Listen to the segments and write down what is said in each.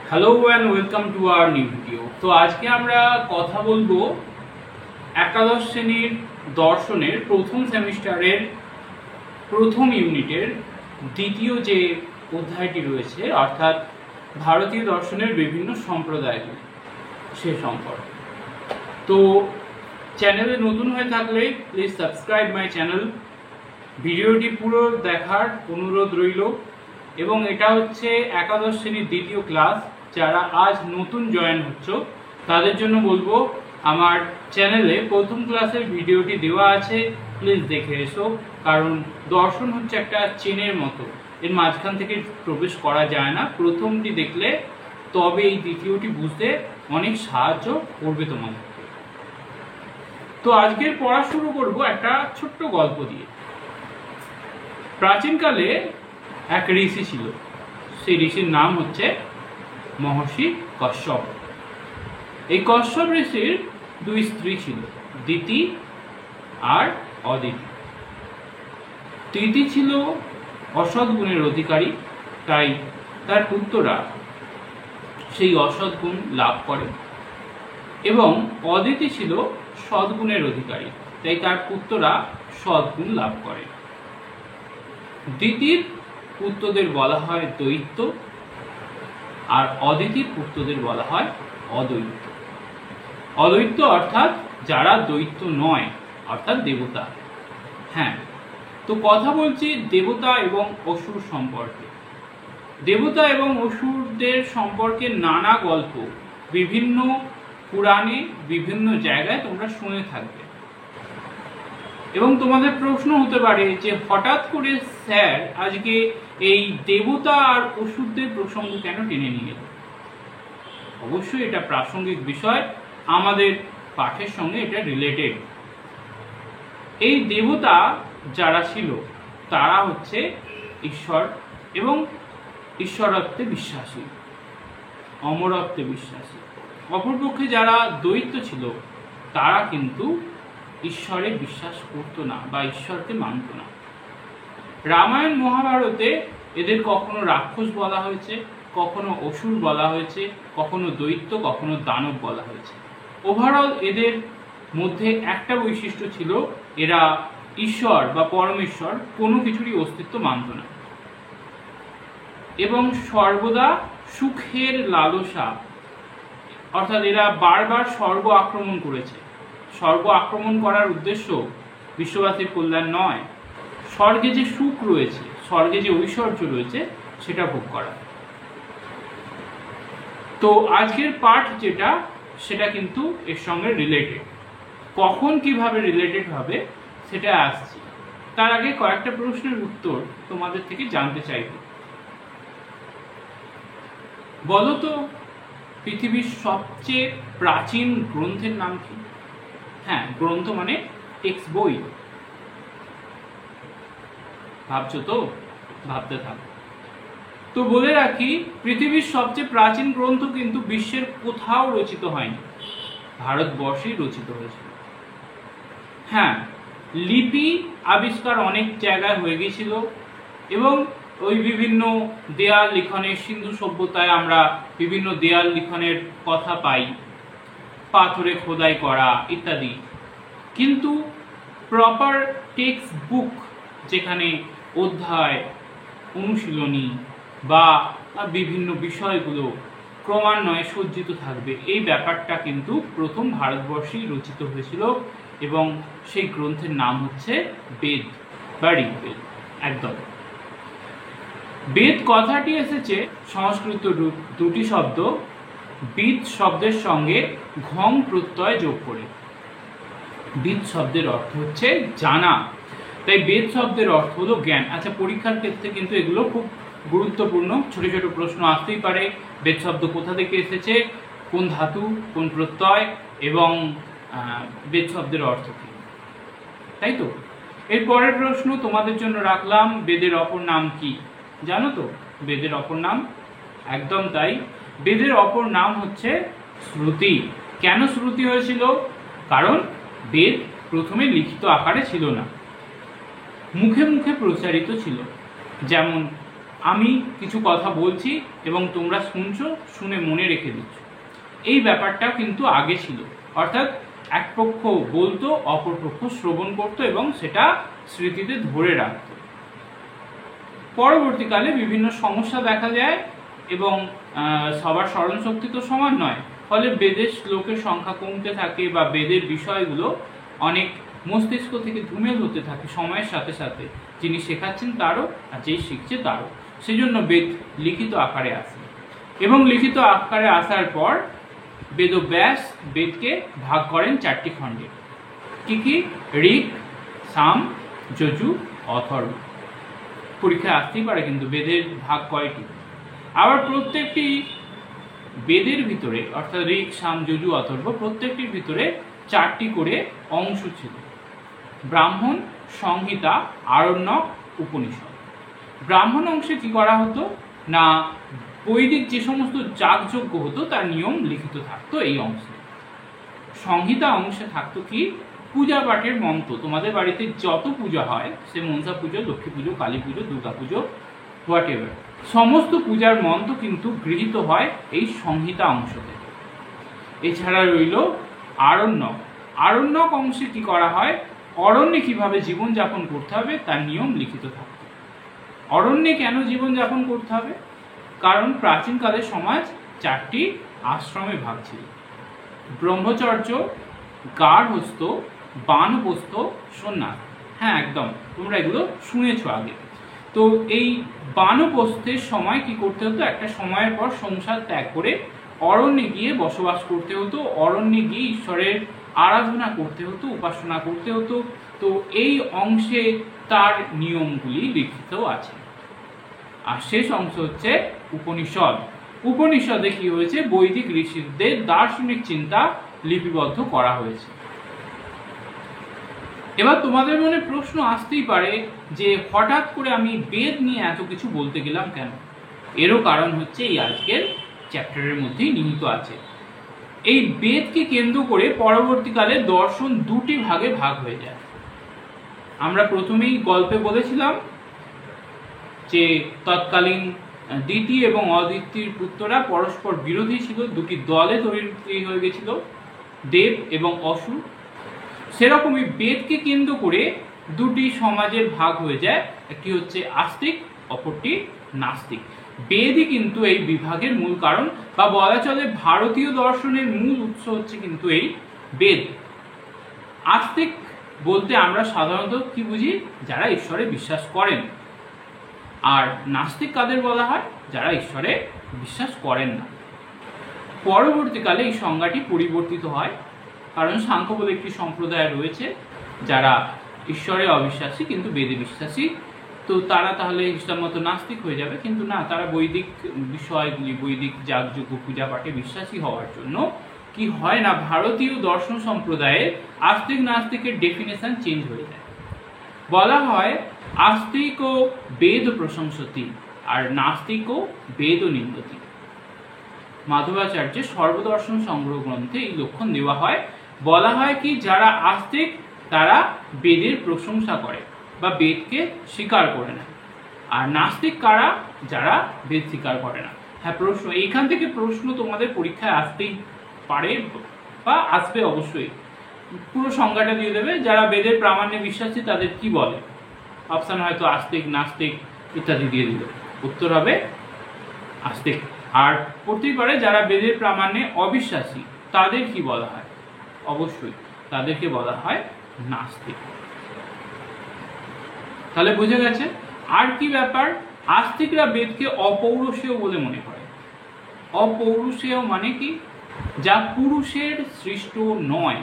Hello and welcome to our new video. তো আজকে আমরা কথা বলবো একাদশ শ্রেণীর দর্শনের প্রথম সেমিস্টারের প্রথম ইউনিটের দ্বিতীয় যে অধ্যায়টি রয়েছে, অর্থাৎ ভারতীয় দর্শনের বিভিন্ন সম্প্রদায়গুলি, সে সম্পর্কে। তো চ্যানেলে নতুন হয়ে থাকলে প্লিজ সাবস্ক্রাইব মাই চ্যানেল। ভিডিওটি পুরো দেখার অনুরোধ রইল। এবং এটা হচ্ছে একাদশ শ্রেণীর দ্বিতীয় ক্লাস। যারা আজ নতুন জয়েন হচ্ছ তাদের জন্য বলবো, আমার চ্যানেলে প্রথম ক্লাসের ভিডিওটি দেওয়া আছে, প্লিজ দেখে এসো। কারণ দর্শন হচ্ছে একটা চেনের মতো, এর মাঝখান থেকে প্রবেশ করা যায় না। প্রথমটি দেখলে তবে এই দ্বিতীয়টি বুঝতে অনেক সাহায্য করবে তোমাদের। তো আজকের পড়া শুরু করব একটা ছোট্ট গল্প দিয়ে। প্রাচীনকালে এক ঋষি ছিল। সেই ঋষির নাম হচ্ছে মহর্ষি কশ্যপ। এই কশ্যপ ঋষির দুই স্ত্রী ছিল, দিতি আর অদিতি। দিতি ছিল অসৎ গুণের অধিকারী, তাই তার পুত্ররা সেই অসৎ গুণ লাভ করে, এবং অদিতি ছিল সদ্গুণের অধিকারী, তাই তার পুত্ররা সদ্গুণ লাভ করে। দিতির পুত্রদের বলা হয় দৈত্য, আর অদিতির পুত্রদের বলা হয় অদ্বৈত। অদ্বৈত অর্থাৎ যারা দৈত্য নয়, অর্থাৎ দেবতা। হ্যাঁ, তো কথা বলছি দেবতা এবং অসুর সম্পর্কে। দেবতা এবং অসুরদের সম্পর্কে নানা গল্প বিভিন্ন পুরাণে বিভিন্ন জায়গায় তোমরা শুনে থাকবে। এবং তোমাদের প্রশ্ন হতে পারে যে হঠাৎ করে স্যার আজকে এই দেবতা আর অসুরদের প্রসঙ্গ কেন টেনে নিয়ে এলো? অবশ্যই এটা প্রাসঙ্গিক বিষয়, আমাদের পাঠের সঙ্গে এটা রিলেটেড। এই দেবতা যারা ছিল তারা হচ্ছে ঈশ্বর এবং ঈশ্বরত্বে বিশ্বাসী, অমরত্বে বিশ্বাসী। অপরপক্ষে যারা দৈত্য ছিল তারা কিন্তু ঈশ্বরে বিশ্বাস করতো না বা ঈশ্বরকে মানত না। রামায়ণ মহাভারতে এদের কখনো রাক্ষস বলা হয়েছে, কখনো অসুর বলা হয়েছে, কখনো দৈত্য, কখনো দানব বলা হয়েছে। ওভারঅল এদের মধ্যে একটা বৈশিষ্ট্য ছিল, এরা ঈশ্বর বা পরমেশ্বর কোনো কিছুরই অস্তিত্ব মানত না, এবং সর্বদা সুখের লালসা, অর্থাৎ এরা বারবার স্বর্গ আক্রমণ করেছে। স্বর্গ আক্রমণ করার উদ্দেশ্য বিশ্ববাসীর কল্যাণ নয়, স্বর্গে যে সুখ রয়েছে, স্বর্গে যে ঐশ্বর্য রয়েছে সেটা ভোগ করা। তো আজকের পাঠ যেটা, সেটা কিন্তু এর সঙ্গে রিলেটেড। কখন কিভাবে রিলেটেড হবে সেটা আসছি। তার আগে কয়েকটা প্রশ্নের উত্তর তোমাদের থেকে জানতে চাইব। বলো তো, পৃথিবীর সবচেয়ে প্রাচীন গ্রন্থের নাম কি? হ্যাঁ, গ্রন্থ মানে টেক্সট বই। ভাবছো তো? ভাবতে থাকো। তো বলে রাখি, পৃথিবীর সবচেয়ে প্রাচীন গ্রন্থ কিন্তু বিশ্বের কোথাও রচিত হয়নি, ভারতবর্ষেই রচিত হয়েছিল। হ্যাঁ, লিপি আবিষ্কার অনেক জায়গায় হয়ে গিয়েছিল, এবং ওই বিভিন্ন দেয়াল লিখনের, সিন্ধু সভ্যতায় আমরা বিভিন্ন দেয়াল লিখনের কথা পাই, পাথরে খোদাই করা ইত্যাদি। কিন্তু প্রপার টেক্সট বুক, যেখানে অধ্যায়, অনুশীলনী বা বিভিন্ন বিষয়গুলো ক্রমান্বয়ে সজ্জিত থাকবে, এই ব্যাপারটা কিন্তু প্রথম ভারতবর্ষেই রচিত হয়েছিল, এবং সেই গ্রন্থের নাম হচ্ছে বেদ বা ঋগ্বেদ। একদম। বেদ কথাটি এসেছে সংস্কৃত দুটি শব্দ বিদ শব্দের সঙ্গে ঘং প্রত্যয় যোগ করে। বিদ শব্দের অর্থ হচ্ছে জানা, তাই বেদ শব্দের অর্থ হলো জ্ঞান। আচ্ছা, পরীক্ষার ক্ষেত্রে কিন্তু এগুলো খুব গুরুত্বপূর্ণ, ছোট ছোট প্রশ্ন আসতেই পারে। বেদ শব্দ কোথা থেকে এসেছে, কোন ধাতু, কোন প্রত্যয়, এবং বেদ শব্দের অর্থ কি, তাই তো? এর পরের প্রশ্ন তোমাদের জন্য রাখলাম, বেদের অপর নাম কি? জানো তো বেদের অপর নাম? একদম তাই, বেদের অপর নাম হচ্ছে শ্রুতি। কেন শ্রুতি হয়েছিল? কারণ বেদ প্রথমে লিখিত আকারে ছিল না, মুখে মুখে প্রচারিত ছিল। যেমন আমি কিছু কথা বলছি এবং তোমরা শুনছো, শুনে মনে রেখে দিচ্ছ। এই ব্যাপারটা কিন্তু আগে ছিল, অর্থাৎ এক পক্ষ বলতো, অপর পক্ষ শ্রবণ করতো এবং সেটা স্মৃতিতে ধরে রাখত। পরবর্তীকালে বিভিন্ন সমস্যা দেখা যায় এবং সবার স্মরণশক্তি তো সমান নয়, ফলে বেদের শ্লোকের সংখ্যা কমতে থাকে বা বেদের বিষয়গুলো অনেক মস্তিষ্ক থেকে ধূমেল হতে থাকে সময়ের সাথে সাথে। যিনি শেখাচ্ছেন তারও আর যেই শিখছে তারও। সেই জন্য বেদ লিখিত আকারে আসে এবং লিখিত আকারে আসার পর বেদব্যাস বেদকে ভাগ করেন 4টি খণ্ডে। কি কি? ঋক, সাম, যজু, অথর্ব। পরীক্ষায় আসতেই পারে কিন্তু বেদের ভাগ কয়টি। আবার প্রত্যেকটি বেদের ভিতরে, অর্থাৎ ঋক, সাম, যজু, অথর্ব, প্রত্যেকটির ভিতরে 4টি করে অংশ ছিল: ব্রাহ্মণ, সংহিতা, আরণ্যক, উপনিষদ। ব্রাহ্মণ অংশে কি করা হতো না, বৈদিক যে সমস্ত যাগযজ্ঞ হতো তার নিয়ম লিখিত থাকতো এই অংশে। সংহিতা অংশে থাকতো কি? পূজা পাঠের মন্ত্র। তোমাদের বাড়িতে যত পূজা হয়, সে মনসা পুজো, লক্ষ্মী পুজো, কালী পুজো, দুর্গা পুজো, হোয়াট এভার, সমস্ত পূজার মন্ত্র কিন্তু গৃহীত হয় এই সংহিতা অংশ থেকে। এছাড়া রইল আরণ্যক। আরণ্যক অংশে কি করা হয়? অরণ্যে কিভাবে জীবনযাপন করতে হবে তার নিয়ম লিখিত থাকত। অরণ্যে কেন জীবনযাপন করতে হবে? কারণ প্রাচীনকালের সমাজ 4টি আশ্রমে ভাগ ছিল: ব্রহ্মচর্য, গার্হস্থ, বানপ্রস্থ, সন্ন্যাস। হ্যাঁ, একদম, তোমরা এগুলো শুনেছো আগে। তো এই বানপ্রস্থের সময় কি করতে হতো? একটা সময়ের পর সংসার ত্যাগ করে অরণ্যে গিয়ে বসবাস করতে হতো, অরণ্যে গিয়ে ঈশ্বরের আরাধনা করতে হতো, উপাসনা করতে হতো। তো এই অংশে তার নিয়মগুলি লিখিত আছে। আর শেষ অংশ হচ্ছে উপনিষদ। উপনিষদে কি হয়েছে? বৈদিক ঋষিদের দার্শনিক চিন্তা লিপিবদ্ধ করা হয়েছে। এবার তোমাদের মনে প্রশ্ন আসতেই পারে যে হঠাৎ করে আমি বেদ নিয়ে এত কিছু বলতে গেলাম কেন? এরও কারণ হচ্ছে এই আজকের চ্যাপ্টারের মধ্যেই নিহিত আছে। এই বেদকে কেন্দ্র করে পরবর্তীকালে দর্শন 2টি ভাগে ভাগ হয়ে যায়। আমরা প্রথমেই গল্পে বলেছিলাম যে তৎকালীন দ্বিতীয় এবং অদ্বিতীয় পুত্ররা পরস্পর বিরোধী ছিল, 2টি দলে তৈরি হয়ে গেছিল, দেব এবং অসুর। সেরকমই বেদকে কেন্দ্র করে 2টি সমাজের ভাগ হয়ে যায়, একটি হচ্ছে আস্তিক, অপরটি নাস্তিক। বেদই কিন্তু এই বিভাগের মূল কারণ, বা বলা চলে ভারতীয় দর্শনের মূল উৎস হচ্ছে কিন্তু এই বেদ। আস্তিক বলতে আমরা সাধারণত কি বুঝি? যারা ঈশ্বরে বিশ্বাস করেন। আর নাস্তিক কাদের বলা হয়? যারা ঈশ্বরে বিশ্বাস করেন না। পরবর্তীকালে এই সংজ্ঞাটি পরিবর্তিত হয়, কারণ সাংখ্য বলে একটি সম্প্রদায় রয়েছে যারা ঈশ্বরে অবিশ্বাসী কিন্তু বেদে বিশ্বাসী। তো তারা তাহলে ইসলাম মতো নাস্তিক হয়ে যাবে, কিন্তু না, তারা বৈদিক বিষয়গুলি, বৈদিক যাগযজ্ঞ পূজা পাঠে বিশ্বাসী হওয়ার জন্য কি হয় না, ভারতীয় দর্শন সম্প্রদায়ের আস্তিক নাস্তিকের ডেফিনেশন চেঞ্জ হয়ে যায়। বলা হয় আস্তিক ও বেদ প্রশংসতি আর নাস্তিক ও বেদ নিন্দতি। মাধবাচার্যের সর্বদর্শন সংগ্রহ গ্রন্থে এই লক্ষণ দেওয়া হয়। বলা হয় কি, যারা আস্তিক তারা বেদের প্রশংসা করে বা বেদকে স্বীকার করে না। আর নাস্তিক কারা? যারা বেদ স্বীকার করে না। হ্যাঁ, প্রশ্ন এইখান থেকে প্রশ্ন তোমাদের পরীক্ষায় আসতেই পারে বা আসবে অবশ্যই। পুরো সংজ্ঞাটা দিয়ে দেবে, যারা বেদের প্রামাণ্যে বিশ্বাসী তাদের কি বলে। অপশান হয়তো আস্তিক, নাস্তিক ইত্যাদি দিয়ে দিল, উত্তর হবে আস্তিক। আর পড়তেই পারে যারা বেদের প্রামাণ্যে অবিশ্বাসী তাদের কি বলা হয়? অবশ্যই তাদেরকে বলা হয় নাস্তিক। তাহলে বুঝে গেছে। আর কি ব্যাপার? আস্তিকরা বেদকে অপৌরুষেয় বলে মনে করে। অপৌরুষেয় মানে কি? যা পুরুষের সৃষ্ট নয়।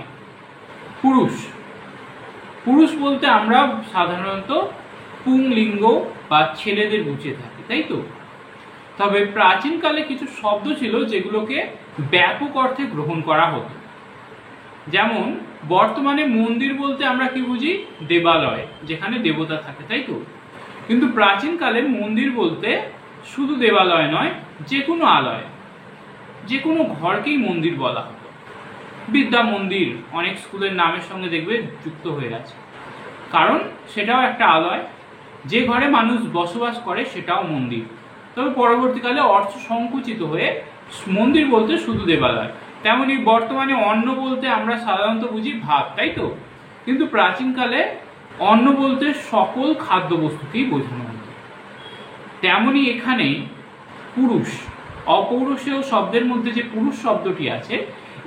পুরুষ পুরুষ বলতে আমরা সাধারণত পুংলিঙ্গ বা ছেলেদের বুঝে থাকি, তাই তো? তবে প্রাচীনকালে কিছু শব্দ ছিল যেগুলোকে ব্যাপক অর্থে গ্রহণ করা হতো। যেমন বর্তমানে মন্দির বলতে আমরা কি বুঝি? দেবালয়, যেখানে দেবতা থাকে, তাই তো? কিন্তু প্রাচীনকালে মন্দির বলতে শুধু দেবালয় নয়, যে কোনো আলয়, যে কোনো ঘরকেই মন্দির বলা হতো। বিদ্যা মন্দির অনেক স্কুলের নামের সঙ্গে দেখবে যুক্ত হয়ে আছে, কারণ সেটাও একটা আলয়। যে ঘরে মানুষ বসবাস করে সেটাও মন্দির। তবে পরবর্তীকালে অর্থ সংকুচিত হয়ে মন্দির বলতে শুধু দেবালয়। তেমনি বর্তমানে অন্ন বলতে আমরা সাধারণত বুঝি ভাত, তাই তো? কিন্তু প্রাচীনকালে অন্ন বলতে সকল খাদ্যবস্তুকেই বোঝানো হতো। তেমনি এখানে পুরুষ, অপৌরুষেয় শব্দের মধ্যে যে পুরুষ শব্দটি আছে,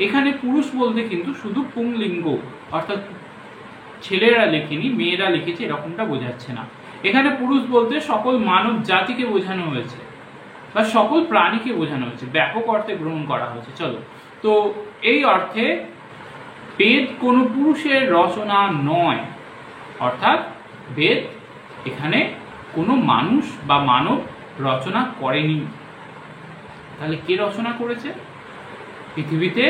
এখানে পুরুষ বলতে কিন্তু শুধু পুংলিঙ্গ, অর্থাৎ ছেলেরা লেখেনি, মেয়েরা লিখেছে এরকমটা বোঝাচ্ছে না। এখানে পুরুষ বলতে সকল মানব জাতিকে বোঝানো হয়েছে বা সকল প্রাণীকে বোঝানো হয়েছে, ব্যাপক অর্থে গ্রহণ করা হয়েছে। চলো, তো এই অর্থে বেদ কোনো পুরুষের রচনা নয়, অর্থাৎ বেদ এখানে কোনো মানুষ বা মানব রচনা করেনি। তাহলে কে রচনা করেছে? পৃথিবীতে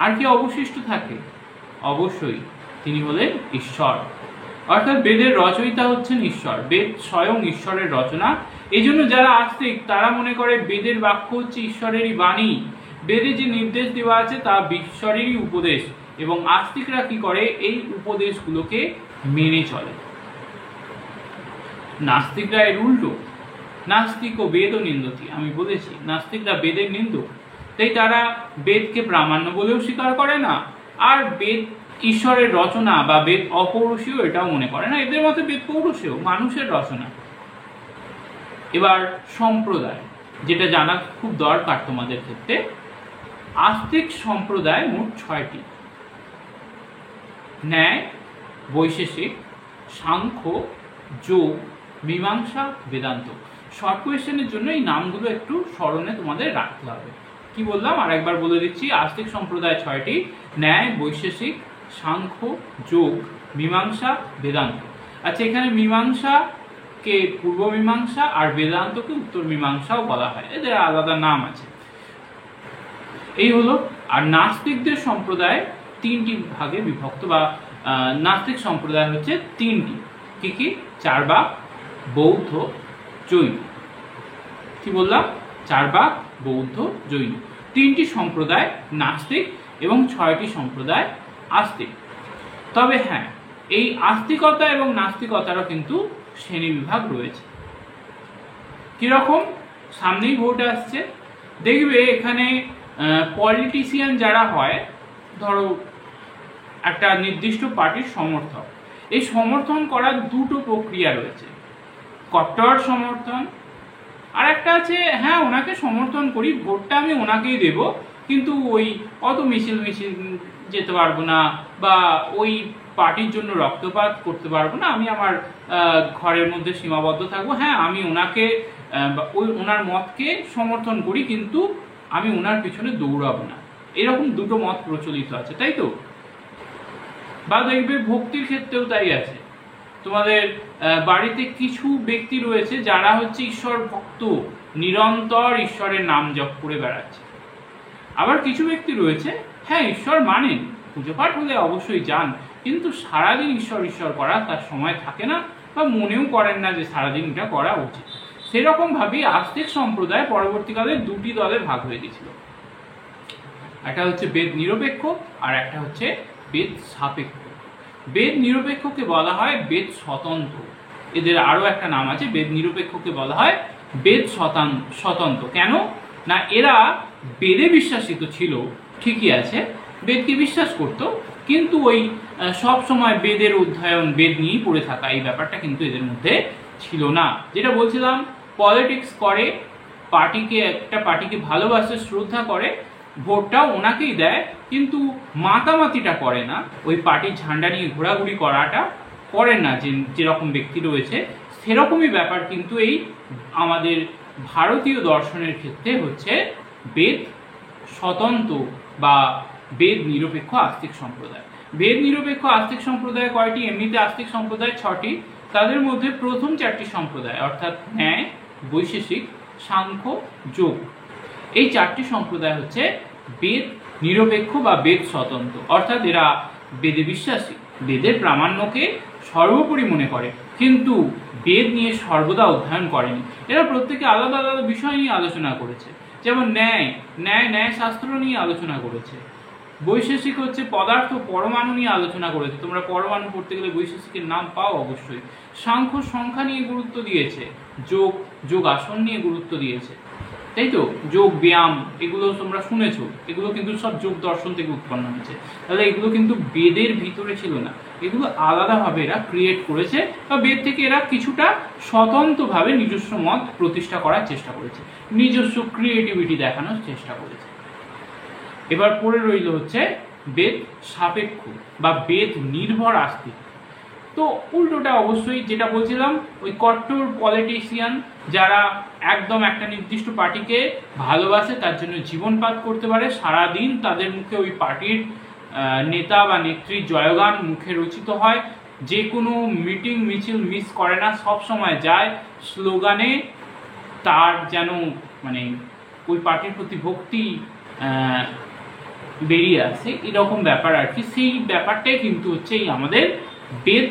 আর কে অবশিষ্ট থাকে? অবশ্যই তিনি হলেন ঈশ্বর, অর্থাৎ বেদের রচয়িতা হচ্ছেন ঈশ্বর। বেদ স্বয়ং ঈশ্বরের রচনা। এই জন্য যারা আস্তিক তারা মনে করে বেদের বাক্য হচ্ছে ঈশ্বরেরই বাণী, বেদে যে নির্দেশ দেওয়া আছে তা ঈশ্বরেরই উপদেশ, এবং আস্তিকরা কি করে? এই উপদেশগুলোকে মেনে চলে। নাস্তিকরা এর উল্টো, নাস্তিক ও বেদ নিন্দতি। আমি বলেছি নাস্তিকরা বেদের নিন্দক, তাই তারা বেদকে প্রামাণ্য বলেও স্বীকার করে না, আর বেদ ঈশ্বরের রচনা বা বেদ অপৌরুষীয় এটাও মনে করে না। এদের মতে বেদ পৌরুষীয়, মানুষের রচনা। এবার সম্প্রদায়, যেটা জানা খুব দরকার তোমাদের ক্ষেত্রে। আস্তিক সম্প্রদায় মোট 6টি: ন্যায়, বৈশেষিক, সাংখ্য, যোগ, মীমাংসা, বেদান্ত। শর্ট কোয়েশ্চেনের জন্য এই নামগুলো একটু স্মরণে তোমাদের রাখতে হবে। কি বললাম আর একবার বলে দিচ্ছি। আস্তিক সম্প্রদায় 6টি: ন্যায়, বৈশেষিক, সাংখ্য, যোগ, মীমাংসা, বেদান্ত। আচ্ছা, এখানে মীমাংসাকে পূর্ব মীমাংসা আর বেদান্তকে উত্তর মীমাংসাও বলা হয়, এদের আলাদা নাম আছে। এই হলো। আর নাস্তিকদের সম্প্রদায় 3টি ভাগে বিভক্ত, বা নাস্তিক সম্প্রদায় হচ্ছে 3টি। কি কি? চার্বাক, বৌদ্ধ, জৈন। কি বললাম? চার্বাক, বৌদ্ধ, জৈন। 3টি সম্প্রদায় নাস্তিক এবং 6টি সম্প্রদায় আস্তিক। তবে হ্যাঁ, এই আস্তিকতা এবং নাস্তিকতারও কিন্তু শ্রেণী বিভাগ রয়েছে। কিরকম? সামনেই ভোট আসছে, দেখবে এখানে পলিটিশিয়ান যারা হয়, ধরো একটা নির্দিষ্ট পার্টির সমর্থক, এই সমর্থন করার 2টো প্রক্রিয়া রয়েছে। কট্টর সমর্থন, আর একটা আছে হ্যাঁ ওনাকে সমর্থন করি, ভোটটা আমি ওনাকেই দেব, কিন্তু ওই অত মিছিল যেতে পারবো না, বা ওই পার্টির জন্য রক্তপাত করতে পারবো না, আমি আমার ঘরের মধ্যে সীমাবদ্ধ থাকবো। হ্যাঁ, আমি ওনাকে ওনার মতকে সমর্থন করি, কিন্তু আমি ওনার পিছনে দৌড়াবো না। এরকম 2টো মত প্রচলিত আছে, তাই তো? বা দেখবে ভক্তির ক্ষেত্রেও তাই আছে। তোমাদের বাড়িতে কিছু ব্যক্তি রয়েছে যারা হচ্ছে ঈশ্বর ভক্ত, নিরন্তর ঈশ্বরের নাম জপ করে বেড়াচ্ছে। আবার কিছু ব্যক্তি রয়েছে হ্যাঁ ঈশ্বর মানেন, পুজো পাঠ হলে অবশ্যই যান, কিন্তু সারাদিন ঈশ্বর ঈশ্বর করা তার সময় থাকে না, বা মনেও করেন না যে সারাদিন এটা করা উচিত। সেরকম ভাবেই আস্তিক সম্প্রদায় পরবর্তীকালে 2টি দলে ভাগ হয়ে গেছিল। একটা হচ্ছে বেদ নিরপেক্ষ, আর একটা হচ্ছে বেদ সাপেক্ষ। বেদ নিরপেক্ষকে বলা হয় বেদ স্বতন্ত্র। এদের আরো একটা নাম আছে, বেদ নিরপেক্ষকে বলা হয় বেদ স্বতন্ত্র। কেন না? এরা বেদে বিশ্বাসিত ছিল, ঠিকই আছে, বেদকে বিশ্বাস করত, কিন্তু ওই সব সময় বেদের অধ্যয়ন, বেদ নিয়েই পড়ে থাকা, এই ব্যাপারটা কিন্তু এদের মধ্যে ছিল না। যেটা বলছিলাম, পলিটিক্স করে, একটা পার্টিকে ভালোবাসে, শ্রদ্ধা করে, ভোটটাও ওনাকেই দেয়, কিন্তু মাতামাতিটা করে না, ওই পার্টির ঝান্ডা নিয়ে ঘোরাঘুরি করাটা করেন না যেরকম ব্যক্তি রয়েছে। সেরকমই ব্যাপার কিন্তু এই আমাদের ভারতীয় দর্শনের ক্ষেত্রে হচ্ছে বেদ স্বতন্ত্র বা বেদ নিরপেক্ষ আস্তিক সম্প্রদায়। বেদ নিরপেক্ষ আস্তিক সম্প্রদায় কয়টি? এমনিতে আস্তিক সম্প্রদায় 6টি। তাদের মধ্যে প্রথম 4টি সম্প্রদায়, অর্থাৎ ন্যায়, বৈশেষিক, সাংখ্য, যোগ, এই 4টি সম্প্রদায় হচ্ছে বেদ নিরপেক্ষ বা বেদ স্বতন্ত্র, অর্থাৎ এরা বেদে বিশ্বাসী, বেদের প্রামাণ্যকে সর্বোপরি মনে করে, কিন্তু বেদ নিয়ে সর্বদা অধ্যয়ন করেনি। এরা প্রত্যেকে আলাদা আলাদা বিষয় নিয়ে আলোচনা করেছে। যেমন ন্যায় শাস্ত্র নিয়ে আলোচনা করেছে, বৈশেষিক হচ্ছে পদার্থ পরমাণু নিয়ে আলোচনা করেছে, তোমরা পরমাণু পড়তে গেলে বৈশেষিকের নাম পাও অবশ্যই। সাংখ্য সংখ্যা নিয়ে গুরুত্ব দিয়েছে, যোগ যোগাসন নিয়ে গুরুত্ব দিয়েছে, তাই তো, যোগ ব্যায়াম এগুলো তোমরা শুনেছো, এগুলো কিন্তু সব যোগ দর্শন থেকে উৎপন্ন হয়েছে। তাহলে এগুলো কিন্তু বেদের ভিতরে ছিল না, এগুলো আলাদাভাবে এরা ক্রিয়েট করেছে, বা বেদ থেকে এরা কিছুটা স্বতন্ত্রভাবে নিজস্ব মত প্রতিষ্ঠা করার চেষ্টা করেছে, নিজস্ব ক্রিয়েটিভিটি দেখানোর চেষ্টা করেছে। এবার পড়ে রইল হচ্ছে বেদ সাপেক্ষ বা বেদ নির্ভর আস্তিক। তো উল্টোটা অবশ্যই যেটা বলছিলাম, ওই কট্টর পলিটিশিয়ান যারা একদম একটা নির্দিষ্ট পার্টিকে ভালোবাসে, তার জন্য জীবনপাত করতে পারে, সারাদিন তাদের মুখে ওই পার্টির নেতা বা নেত্রীর জয়গান মুখে রচিত হয়, যে কোনো মিটিং মিছিল মিস করে না, সব সময় যায়, স্লোগানে তার যেন মানে ওই পার্টির প্রতি ভক্তি বেরিয়ে আসে, এরকম ব্যাপার আর কি। সেই ব্যাপারটাই কিন্তু হচ্ছে এই আমাদের বেদ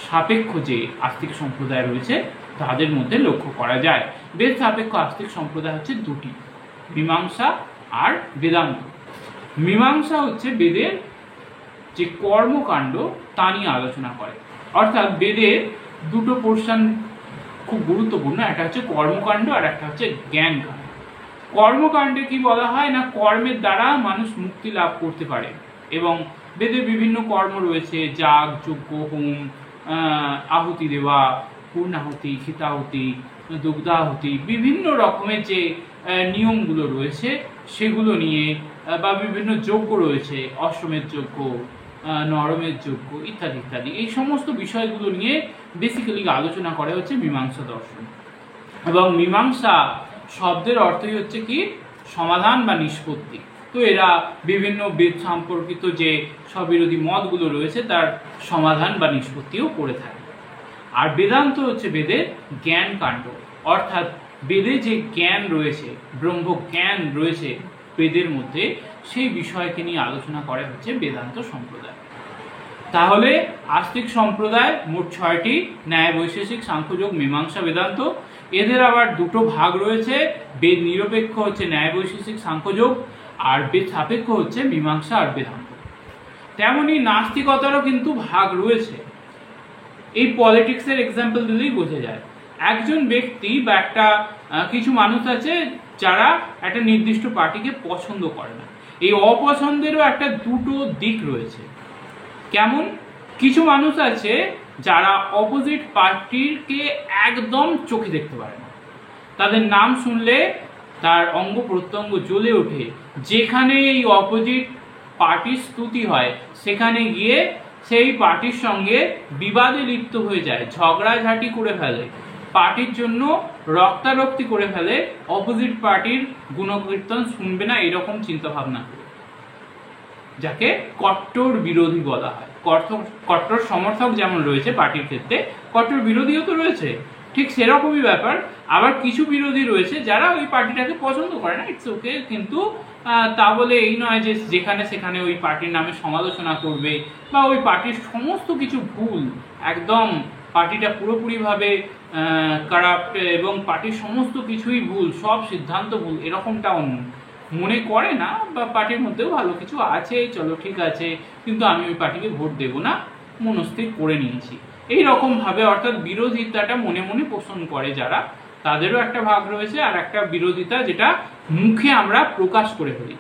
সাপেক্ষ যে আস্তিক সম্প্রদায় রয়েছে তাদের মধ্যে লক্ষ্য করা যায়। বেদ সাপেক্ষ আস্তিক সম্প্রদায় হচ্ছে দুটি, মীমাংসা আর বেদান্ত। মীমাংসা হচ্ছে বেদের যে কর্মকাণ্ড তা নিয়ে আলোচনা করে, অর্থাৎ বেদের দুটো পোর্শন খুব গুরুত্বপূর্ণ, একটা হচ্ছে কর্মকাণ্ড আর একটা হচ্ছে জ্ঞানকাণ্ড। কর্মকাণ্ডে কি বলা হয় না, কর্মের দ্বারা মানুষ মুক্তি লাভ করতে পারে, এবং বেদে বিভিন্ন কর্ম রয়েছে, যাগ যজ্ঞ হোম, আহুতি দেওয়া, পূর্ণাহুতি ক্ষিতাহুতি দুগ্ধাহুতি, বিভিন্ন রকমের যে নিয়মগুলো রয়েছে সেগুলো নিয়ে, বা বিভিন্ন যজ্ঞ রয়েছে, অশ্বমেধ যজ্ঞ, নরমের যজ্ঞ ইত্যাদি ইত্যাদি, এই সমস্ত বিষয়গুলো নিয়ে বেসিক্যালি আলোচনা করে হচ্ছে মীমাংসা দর্শন। এবং মীমাংসা শব্দের অর্থই হচ্ছে কি সমাধান বা নিষ্পত্তি। তো এরা বিভিন্ন বেদ সম্পর্কিত যে স্ববিরোধী মতগুলো রয়েছে তার সমাধান বা নিষ্পত্তিও করে থাকে। আর বেদান্ত হচ্ছে বেদের জ্ঞান কাণ্ড, অর্থাৎ বেদে যে জ্ঞান রয়েছে, ব্রহ্ম জ্ঞান রয়েছে বেদের মধ্যে, সেই বিষয়কে নিয়ে আলোচনা করে হচ্ছে বেদান্ত সম্প্রদায়। তাহলে আস্তিক সম্প্রদায় মোট 6টি, ন্যায় বৈশেষিক সাংখ্যযোগ মীমাংসা বেদান্ত। এদের আবার দুটো ভাগ রয়েছে, বেদ নিরপেক্ষ হচ্ছে ন্যায় বৈশেষিক সাংখ্যযোগ, আর বেদ সাপেক্ষ হচ্ছে মীমাংসা আর বেদান্ত। তেমনি নাস্তিকতারও কিন্তু ভাগ রয়েছে, এই পলিটিক্সের এক্সাম্পল দিলেই বোঝা যায়। একজন ব্যক্তি বা একটা কিছু মানুষ আছে যারা একটা নির্দিষ্ট পার্টিকে পছন্দ করে না, এই অপছন্দেরও একটা দুটো দিক রয়েছে। কেমন? কিছু মানুষ আছে যারা অপোজিট পার্টিকে একদম চোখে দেখতে পারে না, তাদের নাম শুনলে তার অঙ্গ প্রত্যঙ্গ জ্বলে ওঠে, যেখানে এই অপোজিট পার্টির স্তুতি হয় সেখানে গিয়ে সেই পার্টির সঙ্গে বিবাদে লিপ্ত হয়ে যায়, ঝগড়াঝাটি করে ফেলে, পার্টির জন্য রক্তারক্তি করে ফেলে, অপোজিট পার্টির গুণকীর্তন শুনবে না, এরকম চিন্তা ভাবনা করে, যাকে কট্টর বিরোধী বলা হয়। কট্টর সমর্থক যেমন রয়েছে পার্টির ক্ষেত্রে, কট্টর বিরোধীও তো রয়েছে, ঠিক সেরকমই ব্যাপার। আবার কিছু বিরোধী রয়েছে যারা ওই পার্টিটাকে পছন্দ করে না, ইটস ওকে, কিন্তু তা বলে এই নয় যে যেখানে সেখানে ওই পার্টির নামে সমালোচনা করবে, বা ওই পার্টির সমস্ত কিছু ভুল, একদম পার্টিটা পুরোপুরিভাবে কারাপ্ট এবং পার্টির সমস্ত কিছুই ভুল, সব সিদ্ধান্ত ভুল, এরকমটাও মনে করে না, বা পার্টির মধ্যেও ভালো কিছু আছে, চলো ঠিক আছে, কিন্তু আমি ওই পার্টিকে ভোট দেবো না, মনস্থির করে নিয়েছি, এই রকম ভাবে, অর্থাৎ বিরোধিতাটা মনে মনে পোষণ করে যারা, তাদেরও একটা ভাগ রয়েছে। আর একটা বিরোধিতা যেটা মুখে আমরা প্রকাশ করে ফেলি,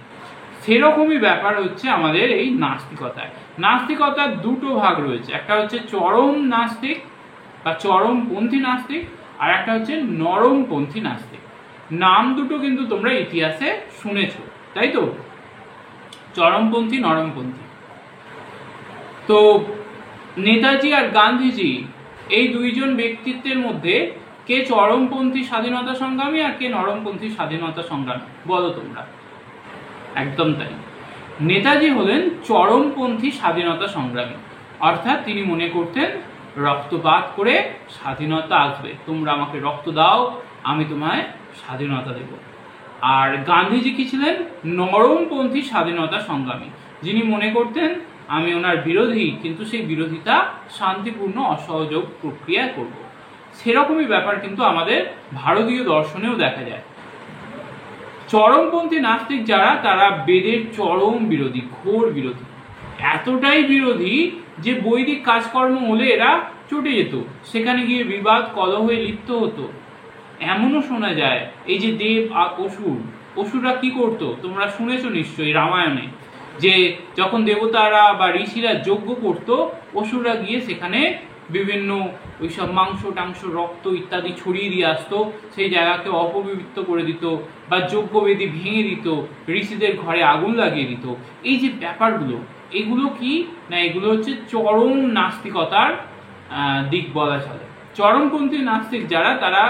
সেরকমই ব্যাপার হচ্ছে আমাদের এই নাস্তিকতায়। নাস্তিকতার দুটো ভাগ রয়েছে, একটা হচ্ছে চরম নাস্তিক বা চরমপন্থী নাস্তিক, আর একটা হচ্ছে নরমপন্থী নাস্তিক। নাম দুটো কিন্তু তোমরা ইতিহাসে শুনেছ, তাই তো, চরমপন্থী নরমপন্থী। তো নেতাজি আর গান্ধীজি এই দুইজন ব্যক্তিত্বের মধ্যে কে চরমপন্থী স্বাধীনতা সংগ্রামী আর কে নরমপন্থী স্বাধীনতা সংগ্রামী বলো তোমরা? একদম তাই, নেতাজি হলেন চরমপন্থী স্বাধীনতা সংগ্রামী, অর্থাৎ তিনি মনে করতেন রক্তপাত করে স্বাধীনতা আসবে, তোমরা আমাকে রক্ত দাও, আমি তোমায় স্বাধীনতা দেব। আর গান্ধীজি কি ছিলেন? নরমপন্থী স্বাধীনতা সংগ্রামী, যিনি মনে করতেন আমি ওনার বিরোধী, কিন্তু সেই বিরোধিতা শান্তিপূর্ণ অসহযোগ প্রক্রিয়া করব। সেরকমই ব্যাপার কিন্তু আমাদের ভারতীয় দর্শনেও দেখা যায়। চরমপন্থী নাস্তিক যারা, তারা বেদের চরম বিরোধী, ঘোর বিরোধী, এতটাই বিরোধী যে বৈদিক কাজকর্ম হলে এরা চটে যেত, সেখানে গিয়ে বিবাদ কলহে লিপ্ত হতো। এমনও শোনা যায় এই যে দেব আর অসুররা কি করতো, তোমরা শুনেছো নিশ্চয়ই রামায়ণে, যে যখন দেবতারা বা ঋষিরা যজ্ঞ করত, অসুররা গিয়ে সেখানে বিভিন্ন ওইসব মাংস টাংস রক্ত ইত্যাদি ছড়িয়ে দিয়ে আসতো, সেই জায়গাকে অপবিত্র করে দিত বা যজ্ঞবেদী ভেঙে দিত, ঋষিদের ঘরে আগুন লাগিয়ে দিত। এই যে ব্যাপারগুলো, এগুলো কি না, এগুলো হচ্ছে চরম নাস্তিকতার দিক বলা চলে। চরমপন্থী নাস্তিক যারা, তারা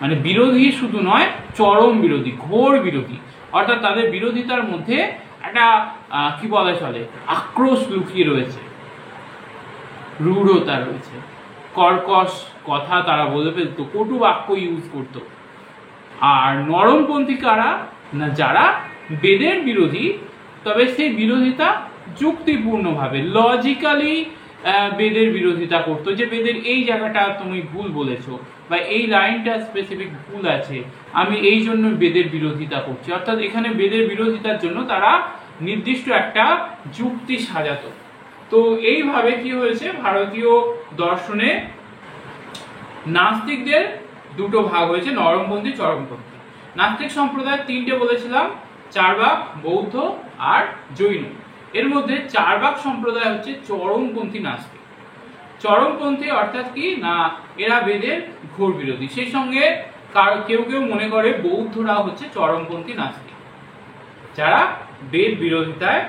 মানে বিরোধী শুধু নয়, চরম বিরোধী, ঘোর বিরোধী, অর্থাৎ তাদের বিরোধিতার মধ্যে একটা কি বলা চলে, আক্রোশ লুকিয়ে রয়েছে, রূঢ়তা রয়েছে, কর্কশ কথা তারা বলে ফেলতো, কটু বাক্য ইউজ করতো। আর নরমপন্থী কারা না, যারা বেদের বিরোধী, তবে সেই বিরোধিতা যুক্তিপূর্ণভাবে, লজিক্যালি বেদের বিরোধিতা করতো, যে বেদের এই জায়গাটা তুমি ভুল বলেছো বা এই লাইনটা স্পেসিফিক ভুল আছে, আমি এই জন্য বেদের বিরোধিতা করছি। অর্থাৎ এখানে বেদের বিরোধিতার জন্য তারা নির্দিষ্ট একটা যুক্তি সাজাতো। তো এইভাবে কি হয়েছে, ভারতীয় দর্শনে নাস্তিকদের দুটো ভাগ হয়েছে, নরমপন্থী, চরমপন্থী। নাস্তিক সম্প্রদায় তিনটে বলেছিলাম, চার্বাক, বৌদ্ধ আর জৈন। এর মধ্যে চার্বাক সম্প্রদায় হচ্ছে চরমপন্থী নাস্তিক। চরমপন্থী অর্থাৎ কি না, এরা বেদের ঘোর বিরোধী। সেই সঙ্গে কেউ কেউ মনে করে বৌদ্ধরা হচ্ছে চরমপন্থী নাস্তিক, যারা বেদ বিরোধিতায়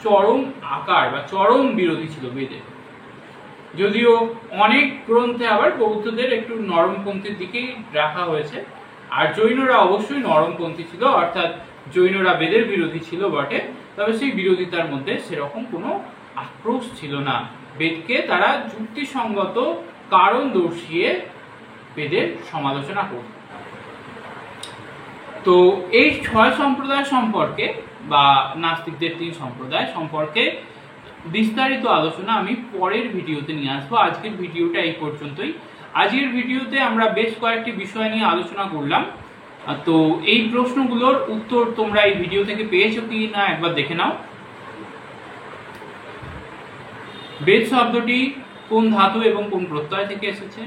চরম আকার বা চরম বিরোধী ছিল বেদের। যদিও অনেক গ্রন্থে আবার বৌদ্ধদের একটু নরমপন্থীর দিকেই রাখা হয়েছে। আর জৈনরা অবশ্যই নরমপন্থী ছিল, অর্থাৎ জৈনরা বেদের বিরোধী ছিল বটে, তবে সেই বিরোধিতার মধ্যে সেরকম কোনো আক্রোশ ছিল না। বেদকে তারা যুক্তিসঙ্গত কারণ দর্শিয়ে বেদের সমালোচনা করত। তো এই 6 সম্প্রদায় সম্পর্কে বা নাস্তিকদের 3 সম্প্রদায় সম্পর্কে বিস্তারিত আলোচনা আমি পরের ভিডিওতে নিয়ে আসবো। আজকের ভিডিওটা এই পর্যন্তই। আজকের ভিডিওতে আমরা বেশ কয়েকটি বিষয় নিয়ে আলোচনা করলাম। তো এই প্রশ্নগুলোর উত্তর তোমরা এই ভিডিও থেকে পেয়েছো কি না একবার দেখে নাও। বেদ শব্দটি কোন ধাতু এবং কোন প্রত্যয় থেকে এসেছে?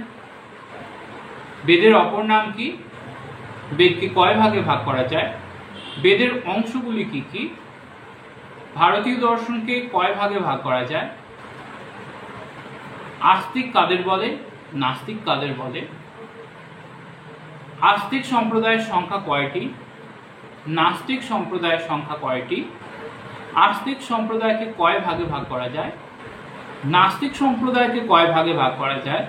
বেদের অপর নাম কি? বেদকে কয় ভাগে ভাগ করা যায়? বেদের অংশগুলি কি কি? ভারতীয় দর্শনকে কয় ভাগে ভাগ করা যায়? আস্তিক কাদের বলে, নাস্তিক কাদের বলে? আস্তিক সম্প্রদায়ের সংখ্যা কয়টি? নাস্তিক সম্প্রদায়ের সংখ্যা কয়টি? আস্তিক সম্প্রদায়কে কয় ভাগে ভাগ করা যায়? নাস্তিক সম্প্রদায়কে কয় ভাগে ভাগ করা যায়?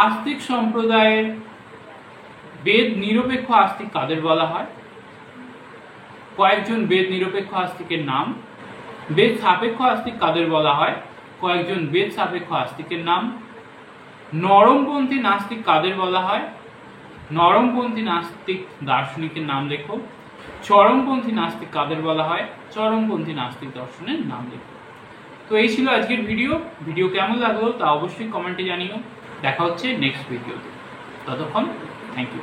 আস্তিক সম্প্রদায়ের বেদ নিরপেক্ষ আস্তিক কাদের বলা হয়? কয়েকজন বেদ নিরপেক্ষ আস্তিকের নাম। বেদ সাপেক্ষ আস্তিক কাদের বলা হয়? কয়েকজন বেদ সাপেক্ষ আস্তিকের নাম। নরমপন্থী নাস্তিক কাদের বলা হয়? নরমপন্থী নাস্তিক দার্শনিকের নাম লেখো। চরমপন্থী নাস্তিক কাদের বলা হয়? চরমপন্থী নাস্তিক দর্শনের নাম লেখো। তো এই ছিল আজকের ভিডিও কেমন লাগলো তা অবশ্যই কমেন্টে জানিও। দেখা হচ্ছে নেক্সট ভিডিওতে। ততক্ষণ থ্যাংক ইউ।